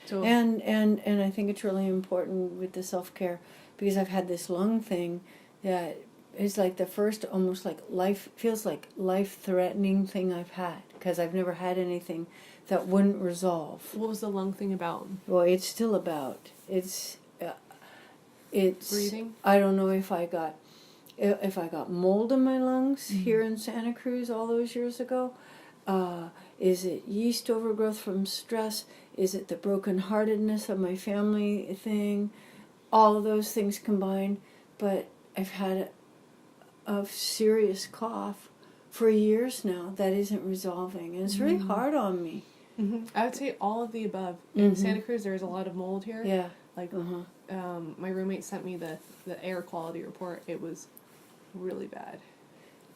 So and I think it's really important with the self-care, because I've had this lung thing that is like the first almost like life-threatening thing I've had, because I've never had anything that wouldn't resolve. What was the lung thing about? Well, it's still about, it's breathing? I don't know if I got mold in my lungs here in Santa Cruz all those years ago. Is it yeast overgrowth from stress? Is it the brokenheartedness of my family thing? All of those things combined. But I've had a serious cough for years now that isn't resolving. And it's really hard on me. I would say all of the above. In Santa Cruz, there's a lot of mold here. Yeah. Like, my roommate sent me the air quality report. It was really bad.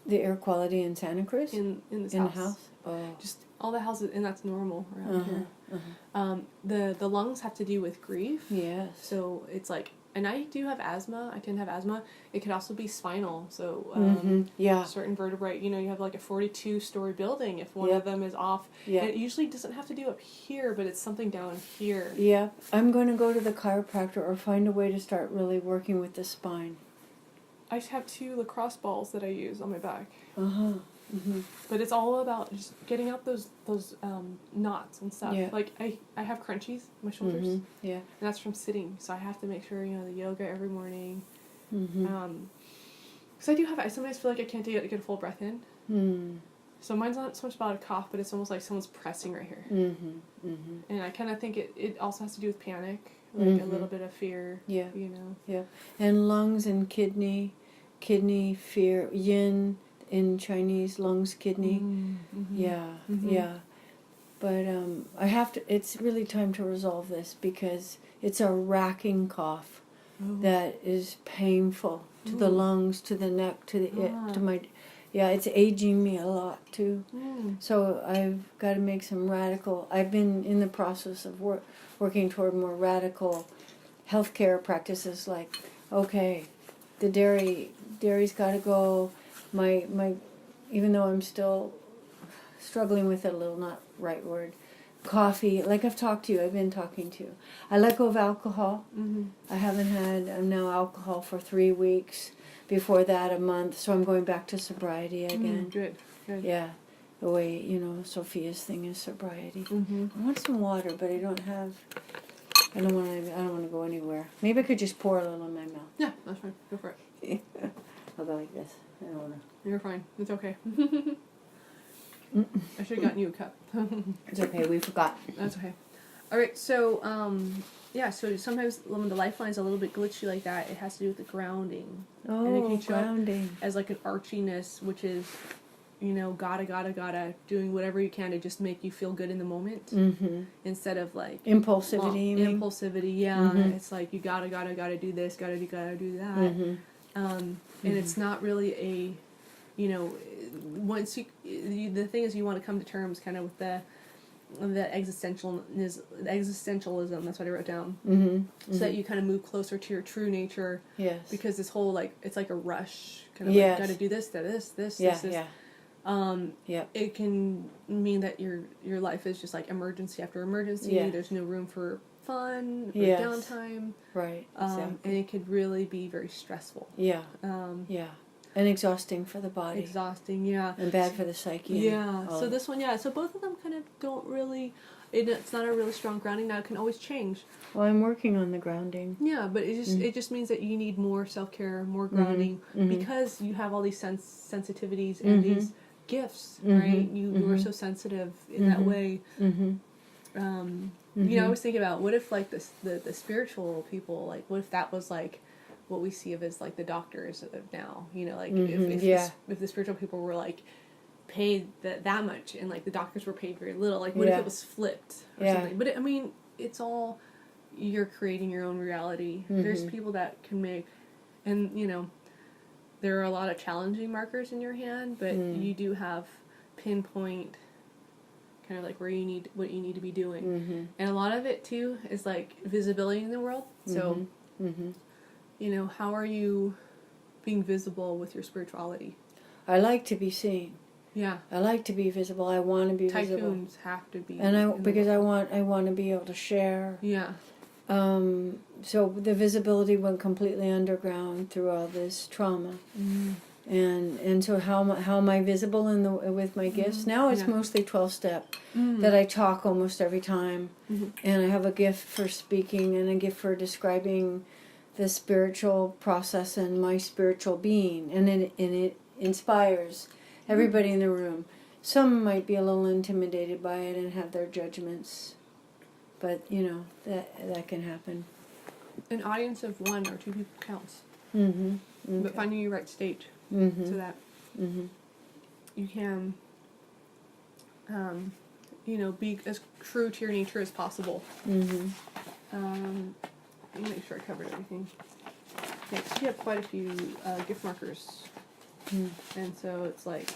The air quality in Santa Cruz? In this in house. the house? Oh. Just all the houses, and that's normal around here. The lungs have to do with grief. Yes. So it's like, and I do have asthma. I tend to have asthma. It could also be spinal. So yeah. certain vertebrae, you know, you have like a 42-story building. If one of them is off, Yeah. and it usually doesn't have to do up here, but it's something down here. Yeah. I'm going to go to the chiropractor or find a way to start really working with the spine. I just have 2 lacrosse balls that I use on my back. Mm-hmm. But it's all about just getting out those knots and stuff. Yeah. Like I have crunchies on my shoulders. Yeah. And that's from sitting. So I have to make sure, you know, the yoga every morning. Because I sometimes feel like I can't get a full breath in. So mine's not so much about a cough, but it's almost like someone's pressing right here. And I kind of think it also has to do with panic, like a little bit of fear. Yeah. You know. Yeah. And lungs and kidney, fear, yin in Chinese, lungs, kidney. Yeah. Yeah. But it's really time to resolve this because it's a racking cough that is painful to the lungs, to the neck, to my, it's aging me a lot too. So I've got to make some I've been in the process of working toward more radical healthcare practices like, okay, the dairy's got to go, my even though I'm still struggling with it a little, not right word, coffee, like I've been talking to you. I let go of alcohol. I haven't had now alcohol for 3 weeks. Before that, a month. So I'm going back to sobriety again. Good. Yeah, the way, you know, Sophia's thing is sobriety. I want some water, but I don't want to go anywhere. Maybe I could just pour a little in my mouth. Yeah, that's fine. Go for it. I'll go like this. I don't want to. You're fine. It's okay. I should have gotten you a cup. It's okay. We forgot. That's okay. All right. So, so sometimes when the lifeline's a little bit glitchy like that, it has to do with the grounding. Oh, and it can show grounding. up as like an archiness, which is, you know, gotta, doing whatever you can to just make you feel good in the moment. Instead of like... Impulsivity, Impulsivity, yeah. It's like you gotta do this, gotta do that. And it's not really a, you know, once the thing is you want to come to terms kind of with the existentialism, that's what I wrote down. So that you kind of move closer to your true nature. Yes. Because this whole, like, it's like a rush. Kind of like, gotta do this. It can mean that your life is just like emergency after emergency. Yeah. There's no room for fun, for Yes. downtime. Right. Exactly. And it could really be very stressful. Yeah. And exhausting for the body. Exhausting, yeah. And bad for the psyche. Yeah. So this one, so both of them kind of don't really... It's not a really strong grounding. Now it can always change. Well, I'm working on the grounding. Yeah, but it just means that you need more self-care, more grounding, because you have all these sensitivities and these gifts, right? You are so sensitive in that way. You know, I was thinking about what if like the spiritual people, like what if that was like what we see of as like the doctors of now, you know, like if the spiritual people were like paid that much and like the doctors were paid very little, like what if it was flipped or something? But I mean, it's all, you're creating your own reality. There's people that can make, and you know, there are a lot of challenging markers in your hand, but you do have pinpoint kind of like what you need to be doing. And a lot of it too is like visibility in the world. So you know, how are you being visible with your spirituality? I like to be seen. Yeah. I like to be visible. I want to be visible. Tycoons have to be. And because I want to be able to share. Yeah. So the visibility went completely underground through all this trauma. And so how am I visible with my gifts? Now it's mostly 12-step that I talk almost every time. And I have a gift for speaking and a gift for describing the spiritual process and my spiritual being. And it inspires everybody in the room. Some might be a little intimidated by it and have their judgments. But, you know, that can happen. An audience of 1 or 2 people counts. Okay. But finding your right stage so that you can be as true to your nature as possible. Mm-hmm. Let me make sure I covered everything. Yeah, 'cause you have quite a few gift markers. And so it's like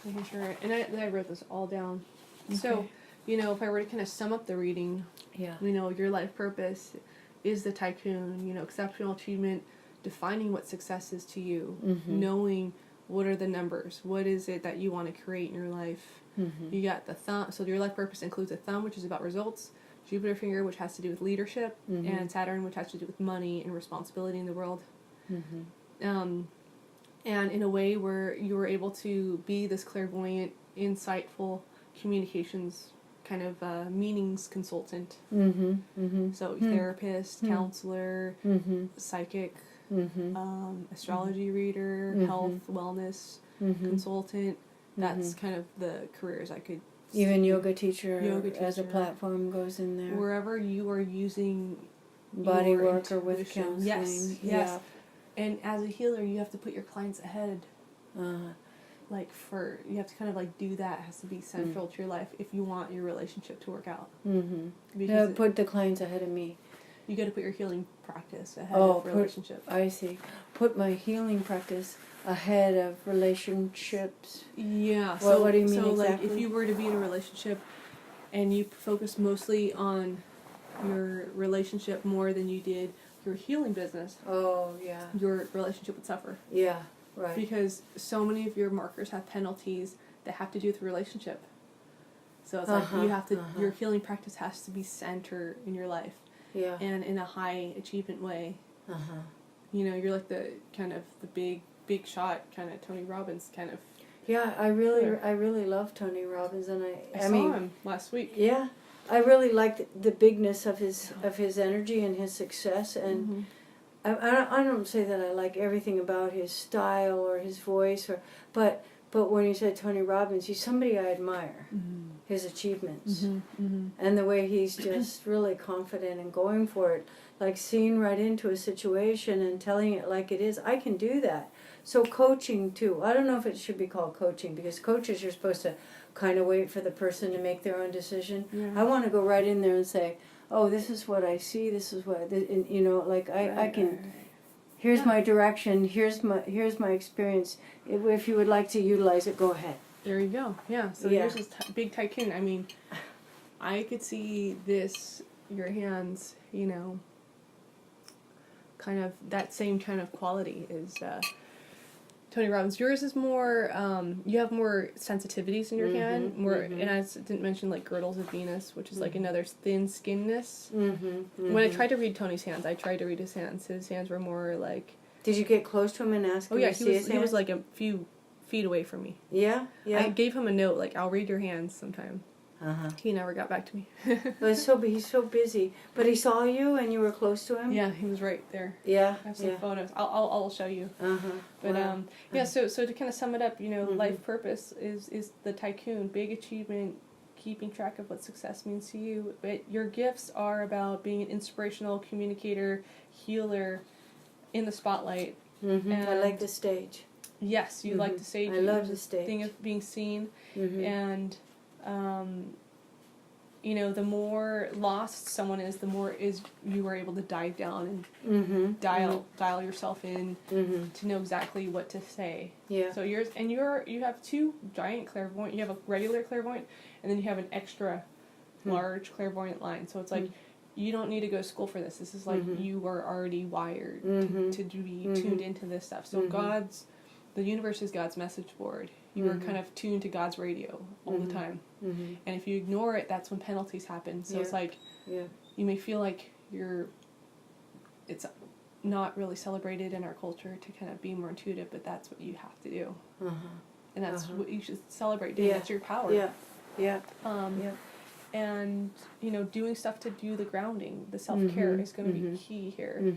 making sure, and I wrote this all down. Okay. So, if I were to kind of sum up the reading, Yeah. your life purpose is the tycoon, exceptional achievement, defining what success is to you, knowing what are the numbers, what is it that you want to create in your life. You got the thumb, so your life purpose includes a thumb, which is about results, Jupiter finger, which has to do with leadership, and Saturn, which has to do with money and responsibility in the world. And in a way where you were able to be this clairvoyant, insightful communications kind of meanings consultant. So therapist, counselor, psychic, astrology reader, health, wellness consultant. That's kind of the careers I could see. Even yoga teacher as a teacher. platform goes in there. Wherever you are using Body your work or with intuition. counseling. Yes. Yeah. And as a healer, you have to put your clients ahead. You have to kind of do that. It has to be central to your life if you want your relationship to work out. Because Put the clients ahead of me. you got to put your healing practice ahead of relationship. I see. Put my healing practice ahead of relationships. Yeah. What do you mean so exactly? if you were to be in a relationship and you focus mostly on your relationship more than you did your healing business, Oh, yeah. your relationship would suffer. Yeah, right. Because so many of your markers have penalties that have to do with relationship. So it's you have to, your healing practice has to be center in your life. Yeah. And in a high achievement way. You're like the kind of the big shot kind of Tony Robbins kind of. Yeah, I really love Tony Robbins, and I saw him last week. Yeah, I really liked the bigness of his energy and his success, and I don't say that I like everything about his style or his voice, but when you said Tony Robbins, he's somebody I admire, his achievements, and the way he's just really confident and going for it, like seeing right into a situation and telling it like it is. I can do that. So coaching too. I don't know if it should be called coaching, because coaches, you're supposed to kind of wait for the person to make their own decision. Yeah. I want to go right in there and say, oh, this is what I see, this is what, I can, here's my direction, here's my experience. If you would like to utilize it, go ahead. There you go. Yeah. So here's this big tycoon. I mean, I could see your hands, kind of that same kind of quality is Tony Robbins. Yours is more, you have more sensitivities in your hand, and I didn't mention girdles of Venus, which is another thin skinness. When I tried to read Tony's hands, I tried to read his hands. His hands were more like. Did you get close to him and ask him to see his hands? He was like a few feet away from me. Yeah. I gave him a note, I'll read your hands sometime. He never got back to me. But he's so busy. But he saw you and you were close to him? Yeah, he was right there. Yeah. I have some photos. I'll show you. But wow. So to kind of sum it up, life purpose is the tycoon, big achievement, keeping track of what success means to you. But your gifts are about being an inspirational communicator, healer, in the spotlight. I like the stage. Yes, you like the stage. I love the stage. Thing of being seen, and the more lost someone is, the more you are able to dive down and dial yourself in to know exactly what to say. Yeah. So you have two giant clairvoyant. You have a regular clairvoyant, and then you have an extra large clairvoyant line. So it's you don't need to go to school for this. This is you are already wired to be tuned into this stuff. So the universe is God's message board. You are kind of tuned to God's radio all the time. And if you ignore it, that's when penalties happen. So it's you may feel like it's not really celebrated in our culture to kind of be more intuitive, but that's what you have to do. And that's what you should celebrate doing. That's your power. And, doing stuff to do the grounding, the self-care is going to be key here.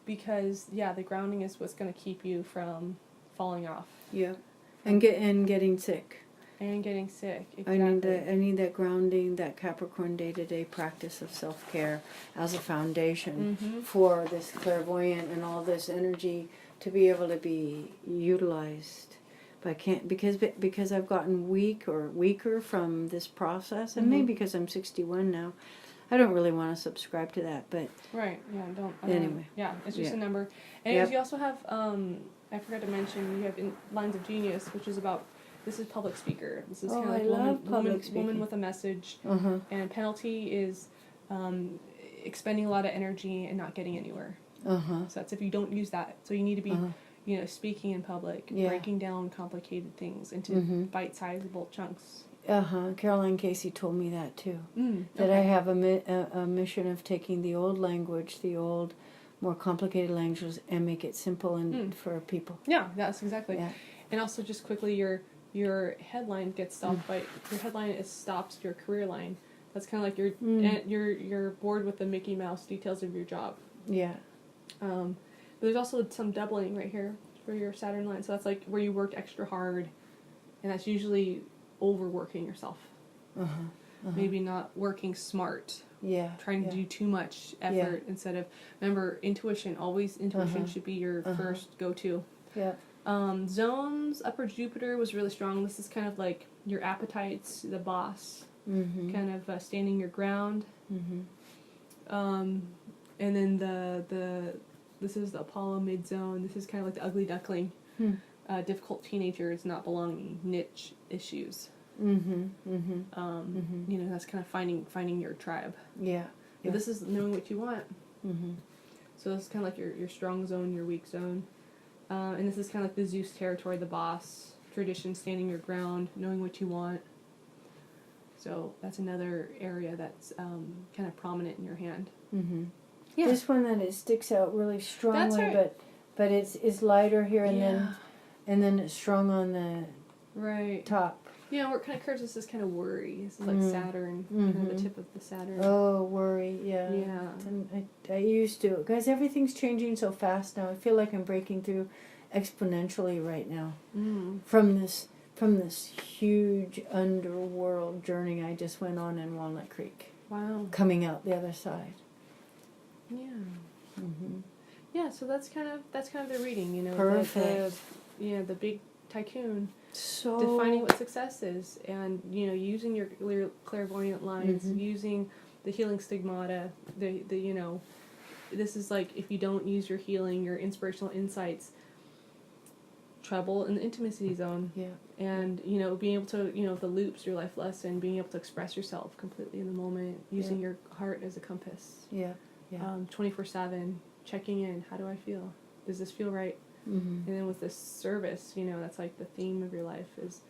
Because, the grounding is what's going to keep you from falling off. Yeah. And getting sick. And getting sick, exactly. I need that grounding, that Capricorn day-to-day practice of self-care as a foundation for this clairvoyant and all this energy to be able to be utilized. But I can't because I've gotten weaker from this process, and maybe because I'm 61 now, I don't really want to subscribe to that. But right, yeah, don't. Anyway. Yeah, it's just Yeah. a number. And Yep. you also have, I forgot to mention, you have Lines of Genius, which is about, this is public speaker. This is Oh, kind of like I love public woman speaking. with a message. Uh-huh. And penalty is expending a lot of energy and not getting anywhere. Uh-huh. So that's if you don't use that. So you need to be, Uh-huh. speaking in public, Yeah. breaking down complicated things into bite-sizable chunks. Caroline Casey told me that too. That Okay. I have a mission of taking the old language, the old, more complicated languages, and make it simple and for people. Yeah, that's exactly. Yeah. And also, just quickly, your headline gets stopped by your headline. It stops your career line. That's kind of like you're bored with the Mickey Mouse details of your job. Yeah. But there's also some doubling right here for your Saturn line. So that's like where you worked extra hard, and that's usually overworking yourself. Maybe not working smart. Yeah. Trying to do too much effort instead of, remember, intuition should be your first go-to. Yeah. Zones, Upper Jupiter was really strong. This is kind of like your appetites, the boss, kind of standing your ground. And then this is the Apollo mid-zone. This is kind of like the ugly duckling. Difficult teenagers, not belonging, niche issues. That's kind of finding your tribe. Yeah. But this is knowing what you want. So this is kind of like your strong zone, your weak zone. And this is kind of like the Zeus territory, the boss, tradition, standing your ground, knowing what you want. So that's another area that's kind of prominent in your hand. Yeah. This one that it sticks out really strongly, That's right. but it's lighter here and then it's strong on the Right. top. Yeah, where it kind of curves, this is kind of worry. This is like Saturn, kind of the tip of the Saturn. Oh, worry, yeah. Yeah. And I used to, because everything's changing so fast now. I feel like I'm breaking through exponentially right now from this huge underworld journey I just went on in Walnut Creek. Wow. Coming out the other side. Yeah. Yeah, so that's kind of the reading, Perfect. The big tycoon. So Defining what success is, and using your clairvoyant lines, using the healing stigmata. This is like, if you don't use your healing, your inspirational insights, trouble in the intimacy zone. Yeah. And being able to the loops, your life lesson, being able to express yourself completely in the moment, using your heart as a compass. Yeah. Yeah. 24/7, checking in. How do I feel? Does this feel right? And then with this service, that's like the theme of your life is,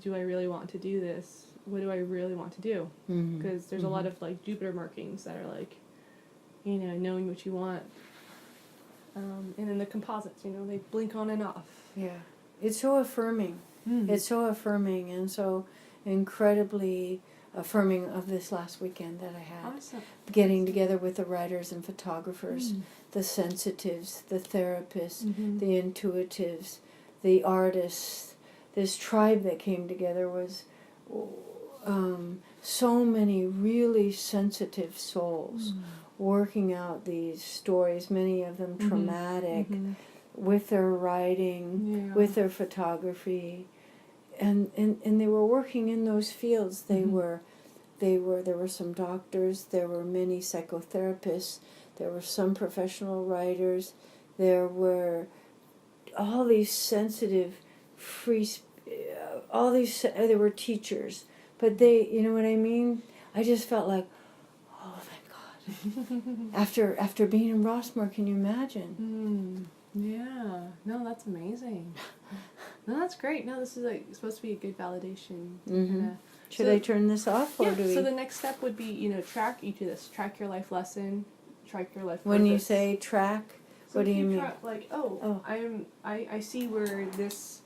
do I really want to do this? What do I really want to do? Because there's a lot of like Jupiter markings that are like, knowing what you want. And then the composites, they blink on and off. Yeah. It's so affirming. It's so affirming and so incredibly affirming of this last weekend that I had. Awesome. Getting together with the writers and photographers, the sensitives, the therapists, the intuitives, the artists. This tribe that came together was so many really sensitive souls working out these stories, many of them traumatic, with their writing, with their photography. And they were working in those fields. There were some doctors, there were many psychotherapists, there were some professional writers, there were all these sensitive, there were teachers, but they, you know what I mean? I just felt like, oh, thank God. After being in Rossmore, can you imagine? Yeah. No, that's amazing. No, that's great. No, this is supposed to be a good validation. Should I turn this off, or do we? So the next step would be, track each of this. Track your life lesson. Track your life purpose. When you say track, So what do you mean? I see where this